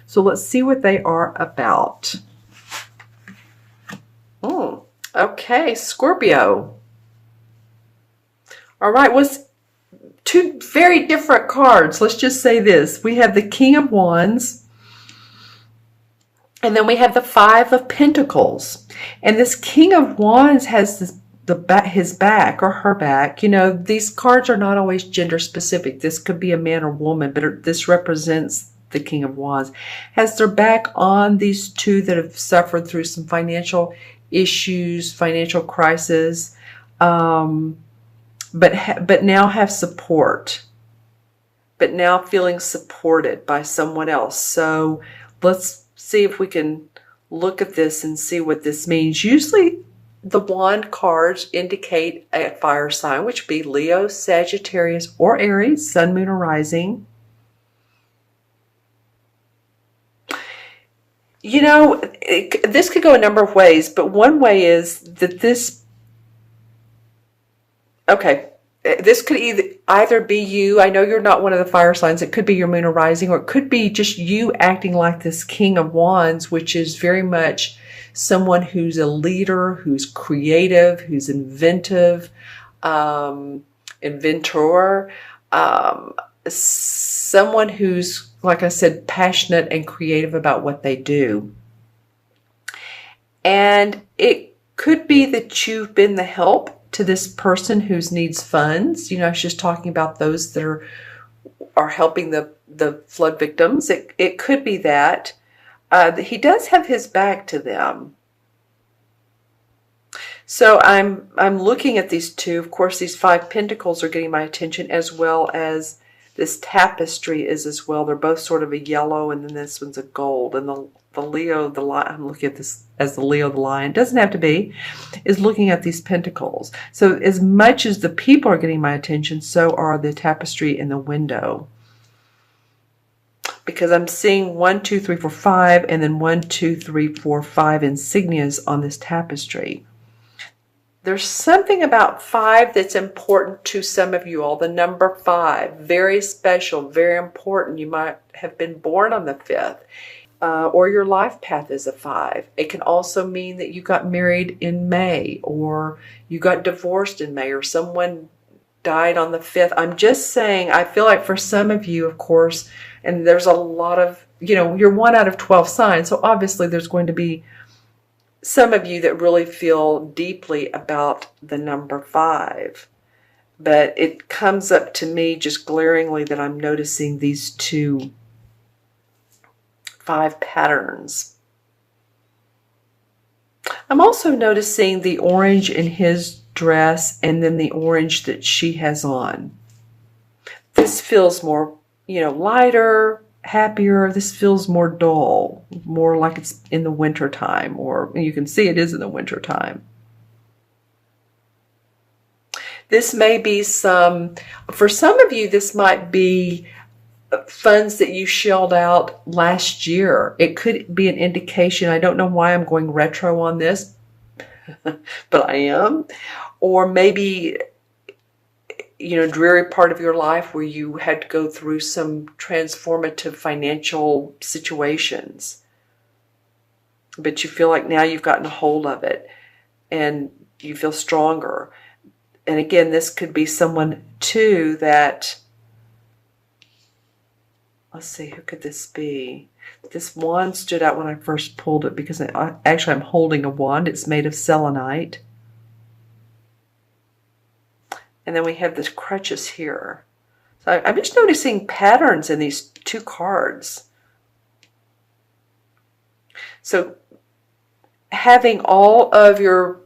So let's see what they are about. Okay, Scorpio. All right, was two very different cards. Let's just say this. We have the King of Wands, and then we have the Five of Pentacles. And this King of Wands has his back or her back. You know, these cards are not always gender specific. This could be a man or woman, but this represents the King of Wands. Has their back on these two that have suffered through some financial issues, financial crisis, but now have support. But now feeling supported by someone else. So let's see if we can look at this and see what this means. Usually the wand cards indicate a fire sign, which would be Leo, Sagittarius, or Aries, sun, moon, or rising. You know, this could go a number of ways, but one way is that this could either be you. I know you're not one of the fire signs. It could be your moon or rising, or it could be just you acting like this King of Wands, which is very much someone who's a leader, who's creative, who's inventive, inventor, someone who's, like I said, passionate and creative about what they do. And it could be that you've been the help to this person who needs funds. You know, I was just talking about those that are helping the flood victims. It could be that. He does have his back to them. So I'm looking at these two. Of course, these Five Pentacles are getting my attention, as well as this tapestry is as well. They're both sort of a yellow, and then this one's a gold. And the Leo, the lion, I'm looking at this as the Leo, the lion, doesn't have to be, is looking at these pentacles. So as much as the people are getting my attention, so are the tapestry in the window. Because I'm seeing 1, 2, 3, 4, 5, and then 1, 2, 3, 4, 5 insignias on this tapestry. There's something about 5 that's important to some of you all. The number 5, very special, very important. You might have been born on the 5th, or your life path is a 5. It can also mean that you got married in May, or you got divorced in May, or someone died on the 5th. I'm just saying, I feel like for some of you, of course, and there's a lot of, you know, you're 1 out of 12 signs, so obviously there's going to be some of you that really feel deeply about the number 5. But it comes up to me just glaringly that I'm noticing these two 5 patterns. I'm also noticing the orange in his dress and then the orange that she has on. This feels more, you know, lighter, happier. This feels more dull, more like it's in the winter time, or you can see it is in the winter time. This may be for some of you, this might be funds that you shelled out last year. It could be an indication. I don't know why I'm going retro on this, but I am. Or maybe, you know, dreary part of your life where you had to go through some transformative financial situations, but you feel like now you've gotten a hold of it and you feel stronger. And again, this could be someone too that, let's see, who could this be? This wand stood out when I first pulled it because I'm holding a wand. It's made of selenite. And then we have this crutches here. So I'm just noticing patterns in these two cards. So having all of your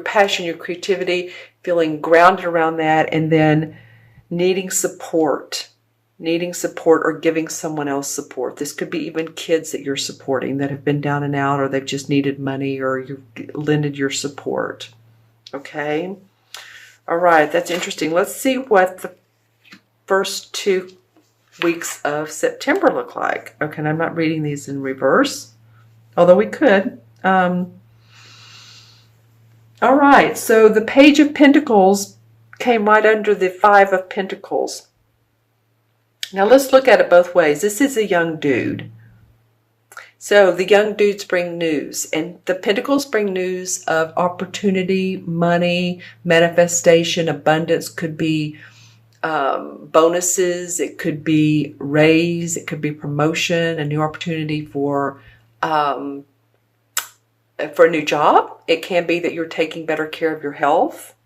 passion, your creativity, feeling grounded around that, and then needing support or giving someone else support. This could be even kids that you're supporting that have been down and out, or they've just needed money, or you lended your support. Okay? All right, that's interesting. Let's see what the first 2 weeks of September look like. Okay, and I'm not reading these in reverse, although we could. All right, so the Page of Pentacles came right under the 5 of Pentacles. Now let's look at it both ways. This is a young dude. So the young dudes bring news, and the Pentacles bring news of opportunity, money, manifestation, abundance. Could be bonuses, it could be raise, it could be promotion, a new opportunity for a new job. It can be that you're taking better care of your health.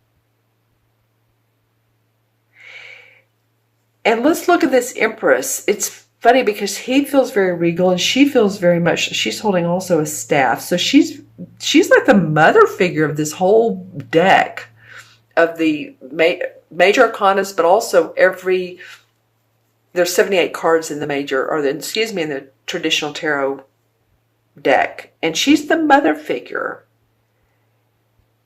And let's look at this Empress. It's funny because he feels very regal and she feels very much, she's holding also a staff. So she's like the mother figure of this whole deck of the major arcanas, but also there's 78 cards in the in the traditional tarot deck. And she's the mother figure.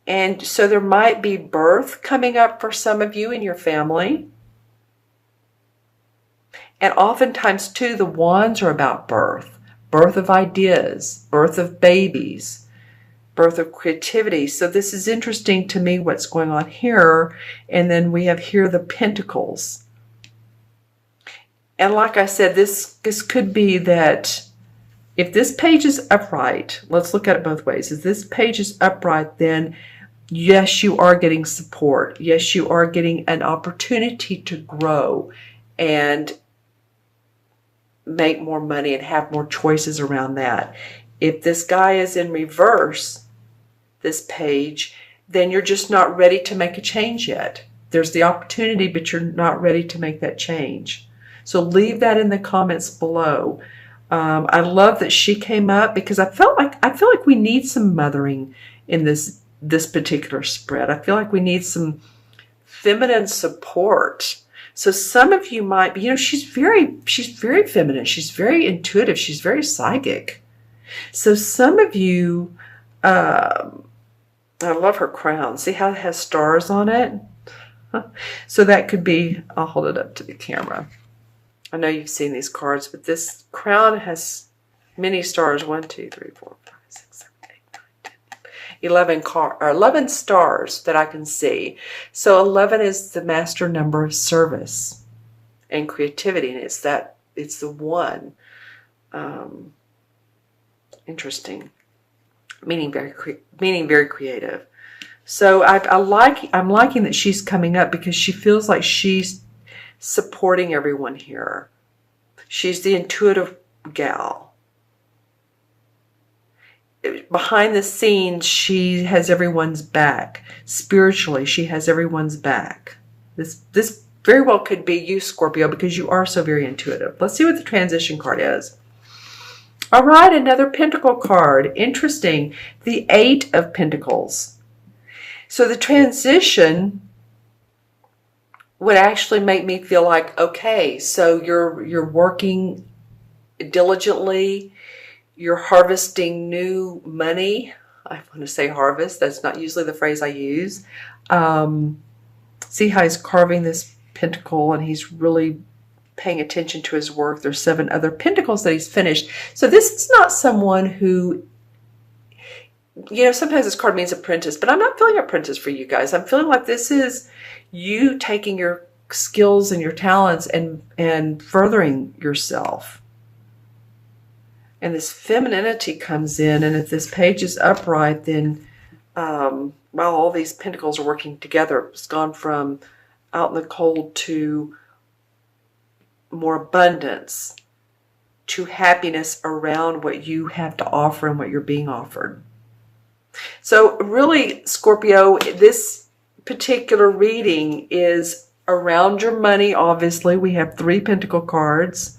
And so there might be birth coming up for some of you in your family. And oftentimes, too, the wands are about birth. Birth of ideas, birth of babies, birth of creativity. So this is interesting to me what's going on here. And then we have here the Pentacles. And like I said, this could be that if this page is upright, let's look at it both ways. If this page is upright, then yes, you are getting support. Yes, you are getting an opportunity to grow and make more money and have more choices around that. If this guy is in reverse, this page, then you're just not ready to make a change yet. There's the opportunity, but you're not ready to make that change. So leave that in the comments below. I love that she came up because I feel like we need some mothering in this particular spread. I feel like we need some feminine support. So some of you might be, she's very feminine. She's very intuitive. She's very psychic. So some of you, I love her crown. See how it has stars on it? So that could be, I'll hold it up to the camera. I know you've seen these cards, but this crown has many stars. 1, 2, 3, 4, 5, 6, 7, 8, 9, 10, 11 stars that I can see. So 11 is the master number of service and creativity, and it's the one. Interesting, meaning very creative. So I'm liking that she's coming up because she feels like she's supporting everyone here. She's the intuitive gal. Behind the scenes, she has everyone's back. Spiritually, she has everyone's back. This very well could be you, Scorpio, because you are so very intuitive. Let's see what the transition card is. All right, another Pentacle card. Interesting. The 8 of Pentacles. So the transition would actually make me feel like, okay, so you're working diligently, you're harvesting new money. I want to say harvest. That's not usually the phrase I use. See how he's carving this pentacle and he's really paying attention to his work. There's 7 other pentacles that he's finished. So this is not someone who, sometimes this card means apprentice, but I'm not feeling apprentice for you guys. I'm feeling like this is you taking your skills and your talents and furthering yourself. And this femininity comes in, and if this page is upright, then all these pentacles are working together. It's gone from out in the cold to more abundance, to happiness around what you have to offer and what you're being offered. So really, Scorpio, this particular reading is around your money. Obviously, we have 3 pentacle cards.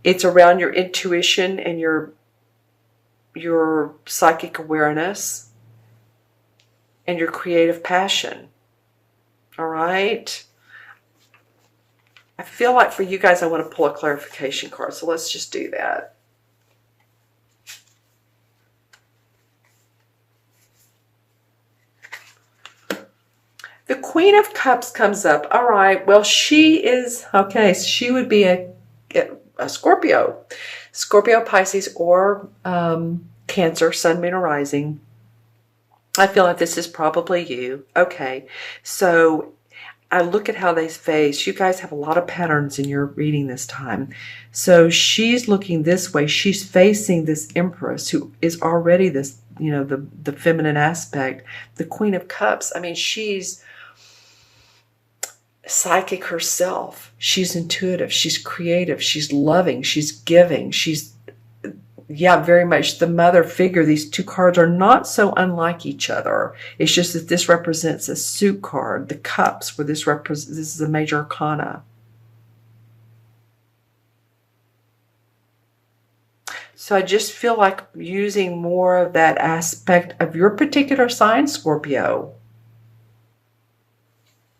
It's around your intuition and your psychic awareness and your creative passion. All right? I feel like for you guys, I want to pull a clarification card. So let's just do that. The Queen of Cups comes up. All right. Well, she is, okay, so she would be a Scorpio. Scorpio, Pisces, or Cancer, Sun, Moon, or Rising. I feel like this is probably you. Okay. So I look at how they face. You guys have a lot of patterns in your reading this time. So she's looking this way. She's facing this Empress who is already this, the feminine aspect, the Queen of Cups. I mean, she's psychic herself. She's intuitive. She's creative. She's loving. She's giving. She's, very much the mother figure. These two cards are not so unlike each other. It's just that this represents a suit card, the cups, where this is a major arcana. So I just feel like using more of that aspect of your particular sign, Scorpio.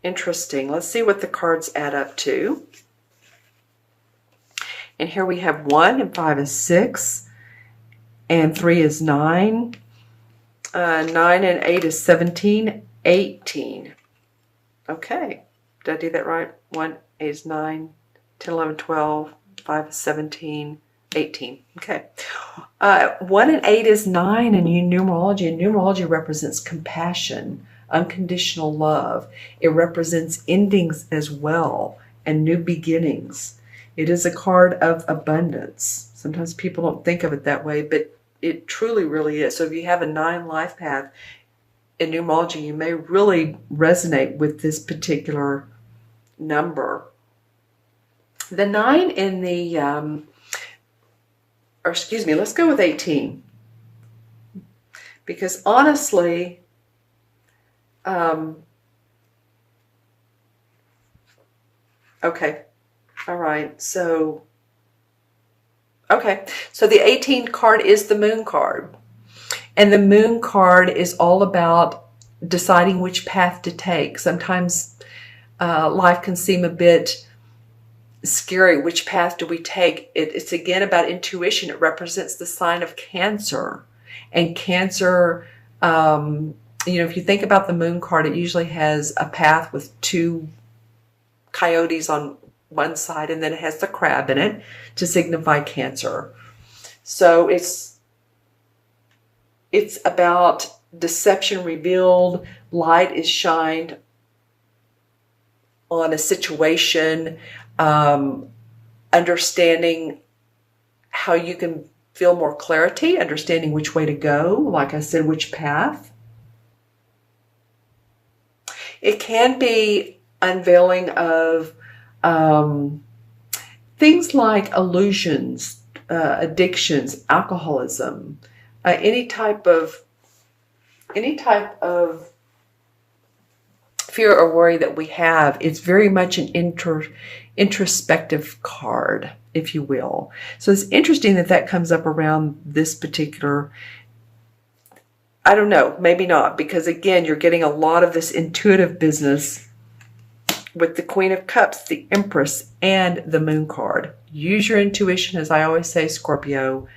Interesting. Let's see what the cards add up to. And here we have 1 and 5 is 6. And 3 is 9. 9 and 8 is 17. 18. Okay. Did I do that right? 1, 8 is 9. 10, 11, 12. 5 is 17. 18. Okay. 1 and 8 is 9 in numerology. And numerology represents compassion, unconditional love. It represents endings as well and new beginnings. It is a card of abundance. Sometimes people don't think of it that way, but it truly, really is. So if you have a 9 life path in numerology, you may really resonate with this particular number. The 9 in the, let's go with 18. Because honestly, okay, all right, so the 18 card is the Moon card. And the Moon card is all about deciding which path to take. Sometimes life can seem a bit scary. Which path do we take? It's again about intuition. It represents the sign of Cancer. And Cancer, if you think about the Moon card, it usually has a path with 2 coyotes on one side, and then it has the crab in it to signify Cancer. So it's about deception revealed, light is shined on a situation, understanding how you can feel more clarity, understanding which way to go, like I said, which path. It can be unveiling of things like illusions, addictions, alcoholism, any type of fear or worry that we have. It's very much an introspective card, if you will. So it's interesting that comes up around this particular, I don't know, maybe not, because again, you're getting a lot of this intuitive business with the Queen of Cups, the Empress, and the Moon card. Use your intuition, as I always say, Scorpio.